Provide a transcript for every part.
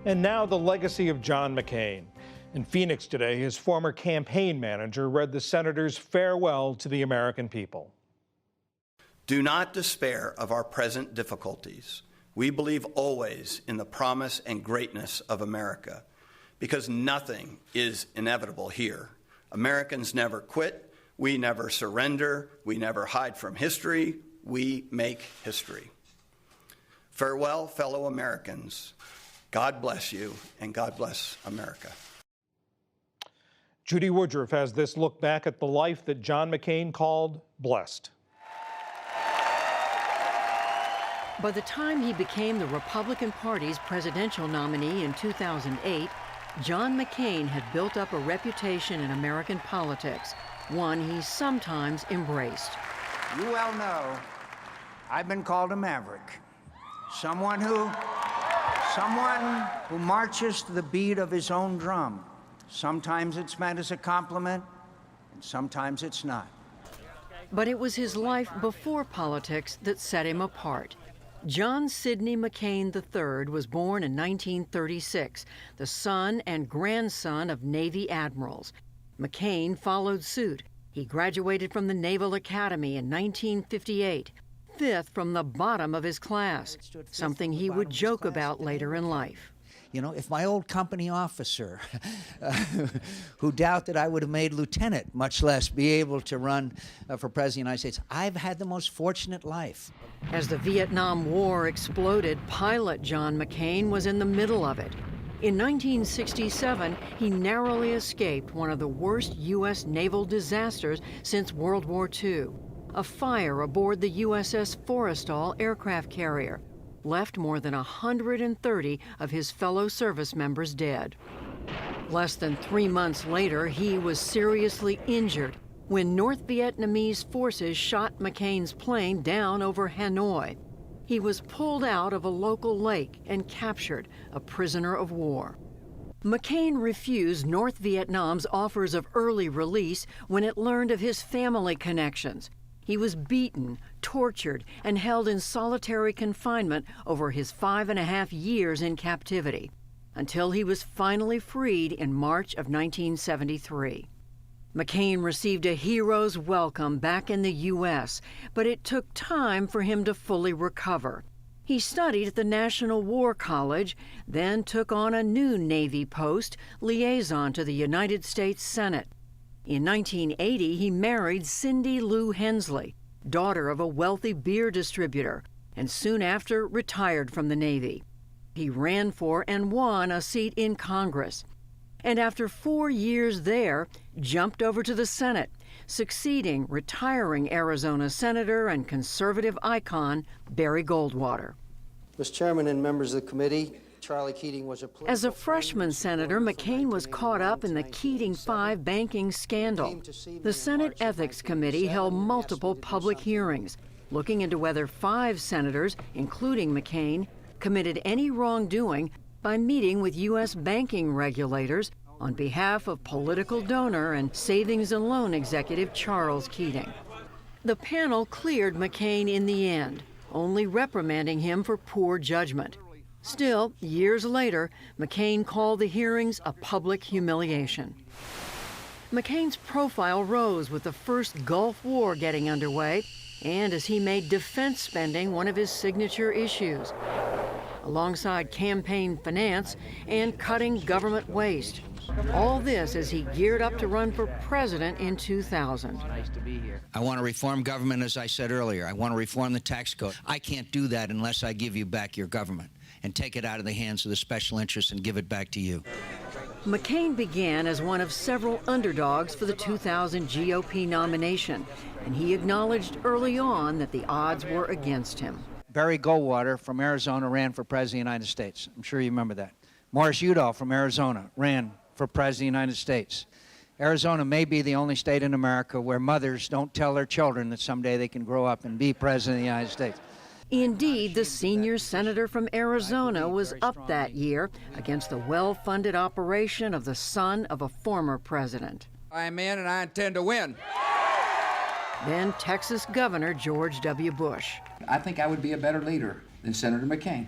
And now the legacy of John McCain. In Phoenix today, his former campaign manager read the senator's farewell to the American people. Do not despair of our present difficulties. We believe always in the promise and greatness of America, because nothing is inevitable here. Americans never quit. We never surrender. We never hide from history. We make history. Farewell, fellow Americans. God bless you, and God bless America. Judy Woodruff has this look back at the life that John McCain called blessed. By the time he became the Republican Party's presidential nominee in 2008, John McCain had built up a reputation in American politics, one he sometimes embraced. You well know I've been called a maverick, someone who marches to the beat of his own drum. Sometimes it's meant as a compliment, and sometimes it's not. But it was his life before politics that set him apart. John Sidney McCain III was born in 1936, the son and grandson of Navy admirals. McCain followed suit. He graduated from the Naval Academy in 1958, fifth from the bottom of his class, something he would joke about later in life. You know, if my old company officer, who doubted I would have made lieutenant, much less be able to run for president of the United States, I've had the most fortunate life. As the Vietnam War exploded, pilot John McCain was in the middle of it. In 1967, he narrowly escaped one of the worst U.S. naval disasters since World War II. A fire aboard the USS Forrestal aircraft carrier left more than 130 of his fellow service members dead. Less than 3 months later, he was seriously injured when North Vietnamese forces shot McCain's plane down over Hanoi. He was pulled out of a local lake and captured, a prisoner of war. McCain refused North Vietnam's offers of early release when it learned of his family connections. He was beaten, tortured, and held in solitary confinement over his 5.5 years in captivity, until he was finally freed in March of 1973. McCain received a hero's welcome back in the U.S., but it took time for him to fully recover. He studied at the National War College, then took on a new Navy post, liaison to the United States Senate. In 1980, he married Cindy Lou Hensley, daughter of a wealthy beer distributor, and soon after retired from the Navy. He ran for and won a seat in Congress, and after 4 years there, jumped over to the Senate, succeeding retiring Arizona Senator and conservative icon Barry Goldwater. Mr. Chairman and members of the committee, Charlie Keating was a As a freshman senator, McCain was caught up in the Keating 5 banking scandal. The Senate Ethics Committee held multiple public hearings, looking into whether 5 senators, including McCain, committed any wrongdoing by meeting with U.S. banking regulators on behalf of political donor and savings and loan executive Charles Keating. The panel cleared McCain in the end, only reprimanding him for poor judgment. Still, years later, McCain called the hearings a public humiliation. McCain's profile rose with the first Gulf War getting underway, and as he made defense spending one of his signature issues, alongside campaign finance and cutting government waste. All this as he geared up to run for president in 2000. I want to reform government, as I said earlier. I want to reform the tax code. I can't do that unless I give you back your government and take it out of the hands of the special interests and give it back to you. McCain began as one of several underdogs for the 2000 GOP nomination, and he acknowledged early on that the odds were against him. Barry Goldwater from Arizona ran for president of the United States. I'm sure you remember that. Morris Udall from Arizona ran for president of the United States. Arizona may be the only state in America where mothers don't tell their children that someday they can grow up and be president of the United States. Indeed, the senior senator from Arizona was up that year against the well-funded operation of the son of a former president. I am in and I intend to win. Then Texas Governor George W. Bush. I think I would be a better leader than Senator McCain.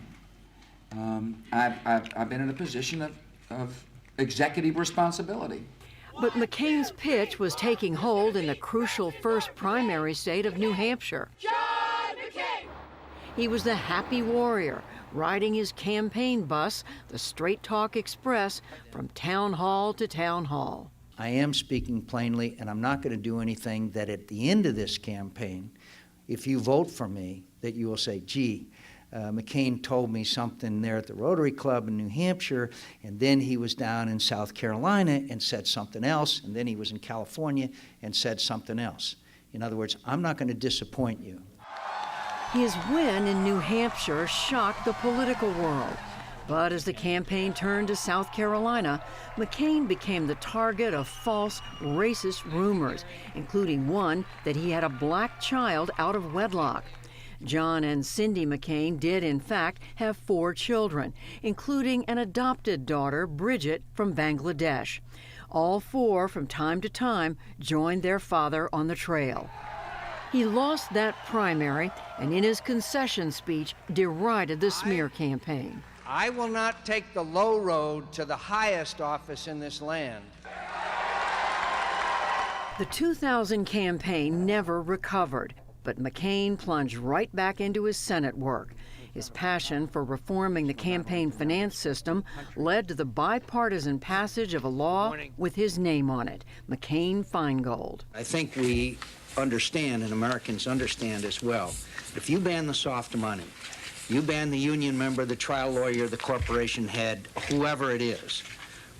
I've been in a position of executive responsibility. But McCain's pitch was taking hold in the crucial first primary state of New Hampshire. John McCain! He was the happy warrior, riding his campaign bus, the Straight Talk Express, from town hall to town hall. I am speaking plainly, and I'm not going to do anything that at the end of this campaign, if you vote for me, that you will say, gee, McCain told me something there at the Rotary Club in New Hampshire, and then he was down in South Carolina and said something else, and then he was in California and said something else. In other words, I'm not going to disappoint you. His win in New Hampshire shocked the political world. But as the campaign turned to South Carolina, McCain became the target of false, racist rumors, including one that he had a black child out of wedlock. John and Cindy McCain did, in fact, have 4 children, including an adopted daughter, Bridget, from Bangladesh. All 4, from time to time, joined their father on the trail. He lost that primary and in his concession speech derided the smear campaign. I will not take the low road to the highest office in this land. The 2000 campaign never recovered, but McCain plunged right back into his Senate work. His passion for reforming the campaign finance system led to the bipartisan passage of a law with his name on it, McCain-Feingold. I think we understand, and Americans understand as well, if you ban the soft money, you ban the union member, the trial lawyer, the corporation head, whoever it is,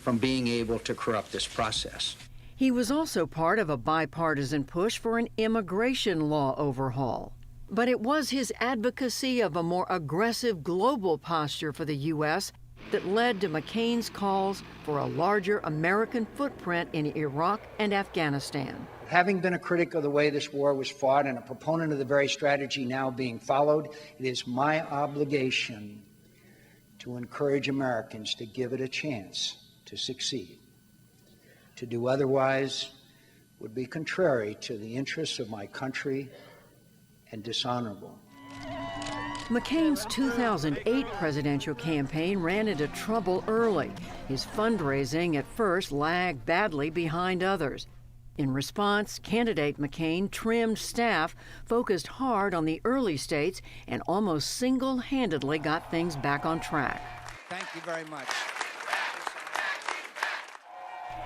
from being able to corrupt this process. He was also part of a bipartisan push for an immigration law overhaul. But it was his advocacy of a more aggressive global posture for the U.S. that led to McCain's calls for a larger American footprint in Iraq and Afghanistan. Having been a critic of the way this war was fought and a proponent of the very strategy now being followed, it is my obligation to encourage Americans to give it a chance to succeed. To do otherwise would be contrary to the interests of my country and dishonorable. McCain's 2008 presidential campaign ran into trouble early. His fundraising at first lagged badly behind others. In response, candidate McCain trimmed staff, focused hard on the early states, and almost single-handedly got things back on track. Thank you very much.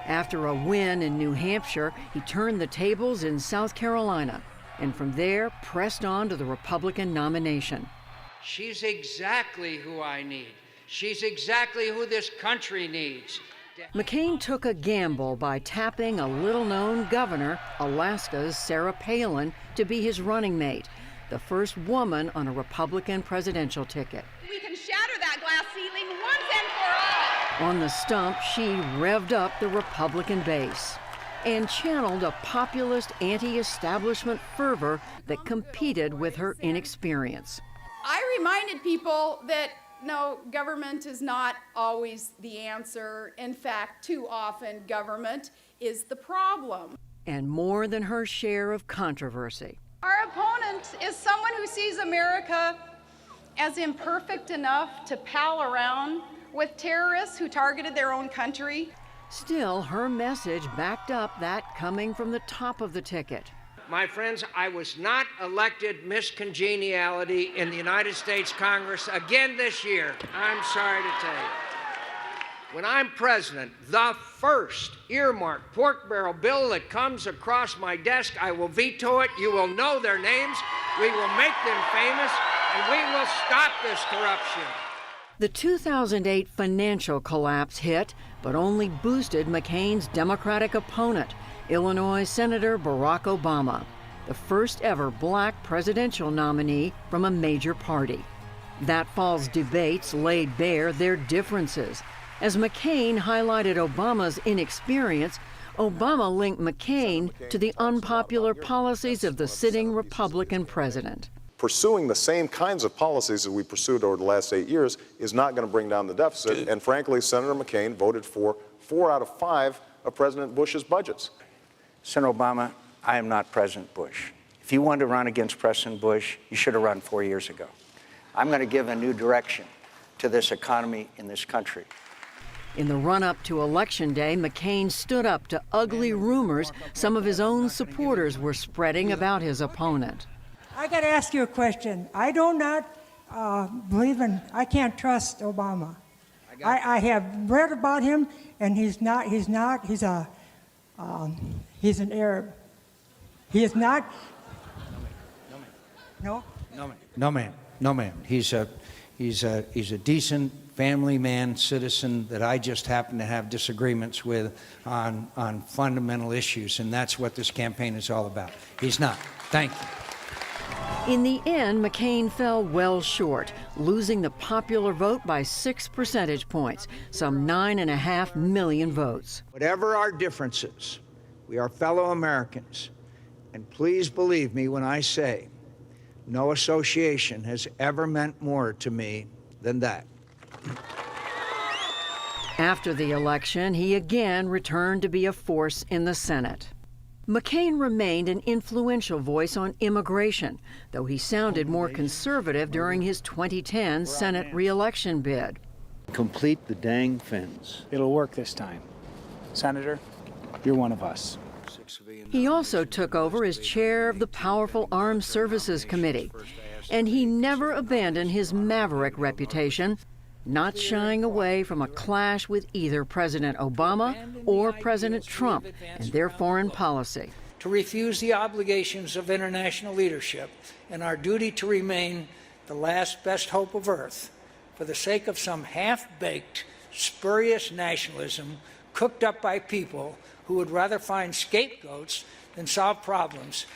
After a win in New Hampshire, he turned the tables in South Carolina, and from there pressed on to the Republican nomination. She's exactly who I need. She's exactly who this country needs. McCain took a gamble by tapping a little-known governor, Alaska's Sarah Palin, to be his running mate, the first woman on a Republican presidential ticket. We can shatter that glass ceiling once and for all. On the stump, she revved up the Republican base and channeled a populist anti-establishment fervor that competed with her inexperience. I reminded people that no, government is not always the answer. In fact, too often government is the problem. And more than her share of controversy. Our opponent is someone who sees America as imperfect enough to pal around with terrorists who targeted their own country. Still, her message backed up that coming from the top of the ticket. My friends, I was not elected Miss Congeniality in the United States Congress again this year. I'm sorry to tell you. When I'm president, the first earmarked pork barrel bill that comes across my desk, I will veto it. You will know their names. We will make them famous, and we will stop this corruption. The 2008 financial collapse hit, but only boosted McCain's Democratic opponent, Illinois Senator Barack Obama, the first ever black presidential nominee from a major party. That fall's debates laid bare their differences. As McCain highlighted Obama's inexperience, Obama linked McCain to the unpopular policies of the sitting Republican president. Pursuing the same kinds of policies that we pursued over the last 8 years is not going to bring down the deficit. And frankly, Senator McCain voted for 4 out of 5 of President Bush's budgets. Senator Obama, I am not President Bush. If you wanted to run against President Bush, you should have run 4 years ago. I'm going to give a new direction to this economy in this country. In the run-up to Election Day, McCain stood up to ugly rumors some of his own supporters were spreading about his opponent. I got to ask you a question. I do not I can't trust Obama. I have read about him, and he's an Arab. He is not. No? No, ma'am. He's a decent family man, citizen that I just happen to have disagreements with on fundamental issues, and that's what this campaign is all about. He's not. Thank you. In the end, McCain fell well short, losing the popular vote by 6 percentage points, some 9.5 million votes. Whatever our differences, we are fellow Americans. And please believe me when I say no association has ever meant more to me than that. After the election, he again returned to be a force in the Senate. McCain remained an influential voice on immigration, though he sounded more conservative during his 2010 Senate re-election bid. Complete the dang fence. It'll work this time. Senator, you're one of us. He also took over as chair of the powerful Armed Services Committee, and he never abandoned his maverick reputation, not shying away from a clash with either President Obama or President Trump and their foreign policy. To refuse the obligations of international leadership and our duty to remain the last best hope of Earth for the sake of some half-baked, spurious nationalism cooked up by people who would rather find scapegoats than solve problems.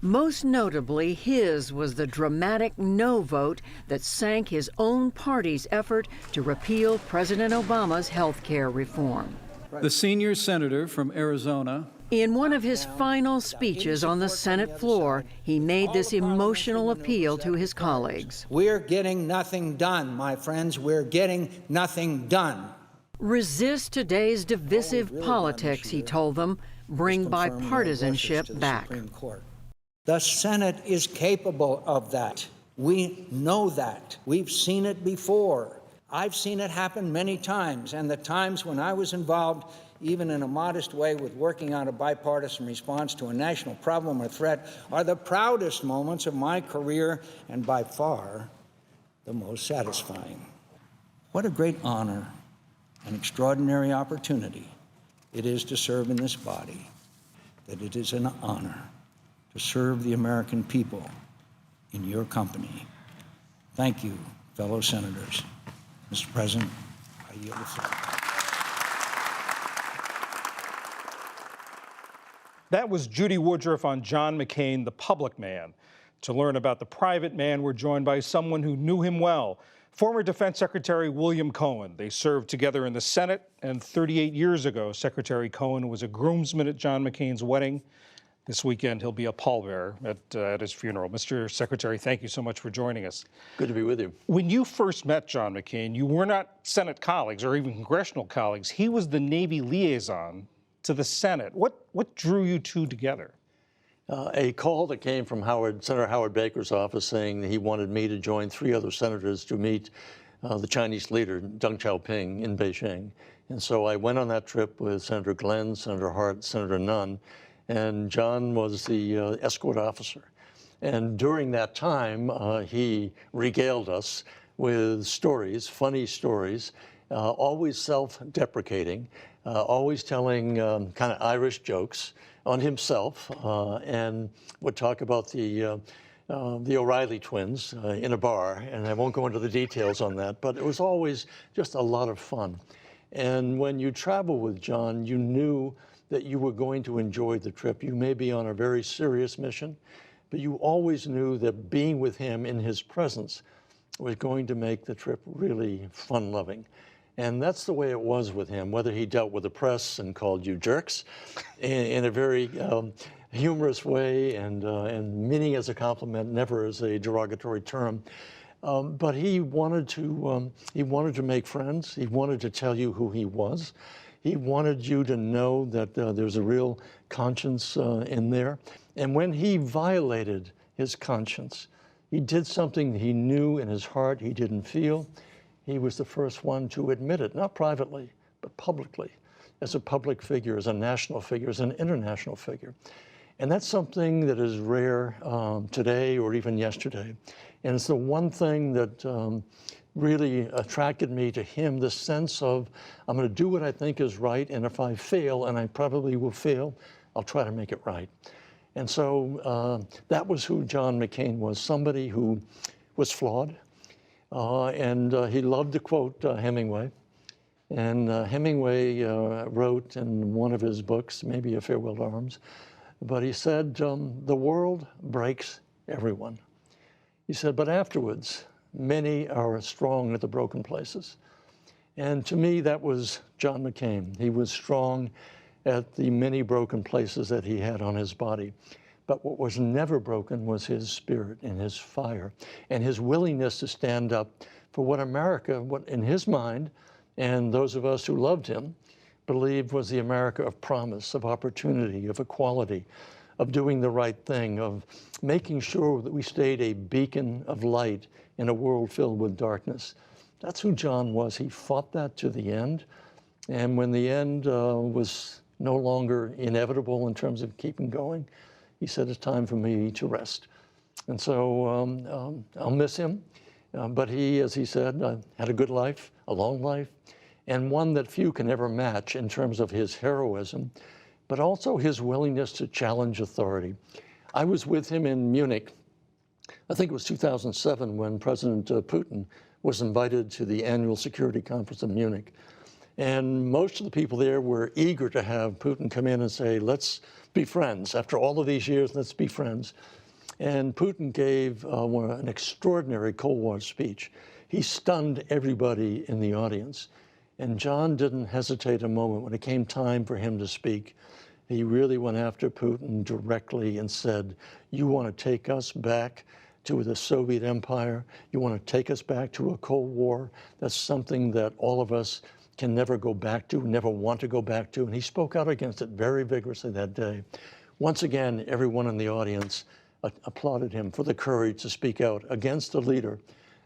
Most notably, his was the dramatic no vote that sank his own party's effort to repeal President Obama's health care reform. The senior senator from Arizona. In one of his final speeches on the Senate floor, he made this emotional appeal to his colleagues. We're getting nothing done, my friends. We're getting nothing done. Resist today's divisive politics, he told them. Bring bipartisanship back. The Senate is capable of that. We know that. We've seen it before. I've seen it happen many times, and the times when I was involved, even in a modest way, with working on a bipartisan response to a national problem or threat, are the proudest moments of my career and by far the most satisfying. What a great honor and extraordinary opportunity it is to serve in this body, that it is an honor to serve the American people in your company. Thank you, fellow senators. Mr. President, I yield the floor. That was Judy Woodruff on John McCain, the public man. To learn about the private man, we're joined by someone who knew him well, former Defense Secretary William Cohen. They served together in the Senate, and 38 years ago, Secretary Cohen was a groomsman at John McCain's wedding. This weekend, he'll be a pallbearer at his funeral. Mr. Secretary, thank you so much for joining us. Good to be with you. When you first met John McCain, you were not Senate colleagues or even congressional colleagues. He was the Navy liaison to the Senate. What drew you two together? A call that came from Senator Howard Baker's office saying that he wanted me to join 3 other senators to meet the Chinese leader, Deng Xiaoping, in Beijing. And so I went on that trip with Senator Glenn, Senator Hart, Senator Nunn, and John was the escort officer. And during that time, he regaled us with stories, funny stories, always self-deprecating, always telling kind of Irish jokes on himself, and would talk about the O'Reilly twins in a bar. And I won't go into the details on that, but it was always just a lot of fun. And when you travel with John, you knew that you were going to enjoy the trip. You may be on a very serious mission, but you always knew that being with him in his presence was going to make the trip really fun-loving. And that's the way it was with him, whether he dealt with the press and called you jerks in a very humorous way and meaning as a compliment, never as a derogatory term. But he wanted to make friends. He wanted to tell you who he was. He wanted you to know that there's a real conscience in there. And when he violated his conscience, He did something he knew in his heart he didn't feel. He was the first one to admit it, not privately, but publicly, as a public figure, as a national figure, as an international figure. And that's something that is rare today or even yesterday. And it's the one thing that really attracted me to him, the sense of, I'm going to do what I think is right, and if I fail, and I probably will fail, I'll try to make it right. And so that was who John McCain was, somebody who was flawed, and he loved to quote Hemingway. And Hemingway wrote in one of his books, maybe A Farewell to Arms, but he said, the world breaks everyone. He said, but afterwards, many are strong at the broken places. And to me, that was John McCain. He was strong at the many broken places that he had on his body. But what was never broken was his spirit and his fire and his willingness to stand up for what America, what in his mind, and those of us who loved him, believed was the America of promise, of opportunity, of equality, of doing the right thing, of making sure that we stayed a beacon of light in a world filled with darkness. That's who John was. He fought that to the end. And when the end was no longer inevitable in terms of keeping going, he said, it's time for me to rest. And so I'll miss him. But he, as he said, had a good life, a long life, and one that few can ever match in terms of his heroism, but also his willingness to challenge authority. I was with him in Munich, I think it was 2007, when President Putin was invited to the annual security conference in Munich. And most of the people there were eager to have Putin come in and say, let's be friends. After all of these years, let's be friends. And Putin gave an extraordinary Cold War speech. He stunned everybody in the audience. And John didn't hesitate a moment when it came time for him to speak. He really went after Putin directly and said, you want to take us back to the Soviet Empire? You want to take us back to a Cold War? That's something that all of us can never go back to, never want to go back to. And he spoke out against it very vigorously that day. Once again, everyone in the audience applauded him for the courage to speak out against a leader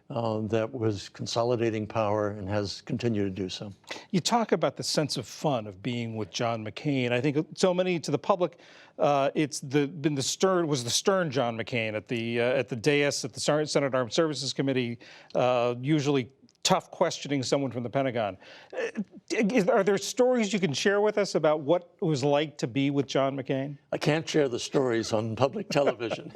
that was consolidating power and has continued to do so. You talk about the sense of fun of being with John McCain. I think so many to the public, it's been the stern John McCain at the dais at the Senate Armed Services Committee, usually tough questioning someone from the Pentagon. Are there stories you can share with us about what it was like to be with John McCain? I can't share the stories on public television,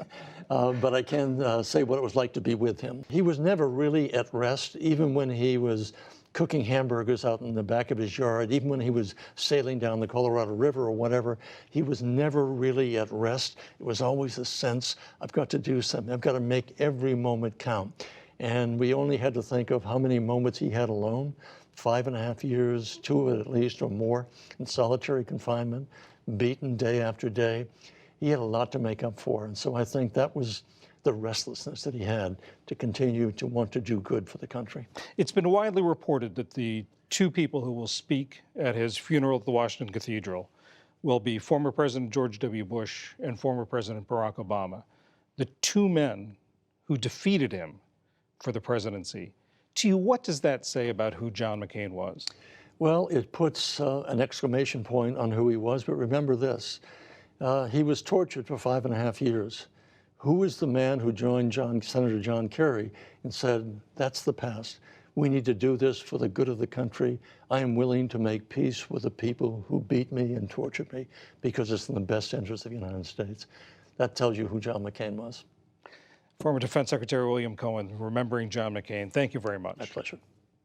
but I can say what it was like to be with him. He was never really at rest, even when he was cooking hamburgers out in the back of his yard, even when he was sailing down the Colorado River or whatever. He was never really at rest. It was always a sense, I've got to do something. I've got to make every moment count. And we only had to think of how many moments he had alone, 5.5 years, 2 of it at least or more, in solitary confinement, beaten day after day. He had a lot to make up for. And so I think that was the restlessness that he had to continue to want to do good for the country. It's been widely reported that the two people who will speak at his funeral at the Washington Cathedral will be former President George W. Bush and former President Barack Obama, the two men who defeated him for the presidency. To you, what does that say about who John McCain was? Well, it puts an exclamation point on who he was, but remember this, he was tortured for 5.5 years. Who is the man who joined Senator John Kerry and said, that's the past. We need to do this for the good of the country. I am willing to make peace with the people who beat me and tortured me because it's in the best interest of the United States. That tells you who John McCain was. Former Defense Secretary William Cohen, remembering John McCain. Thank you very much. My pleasure.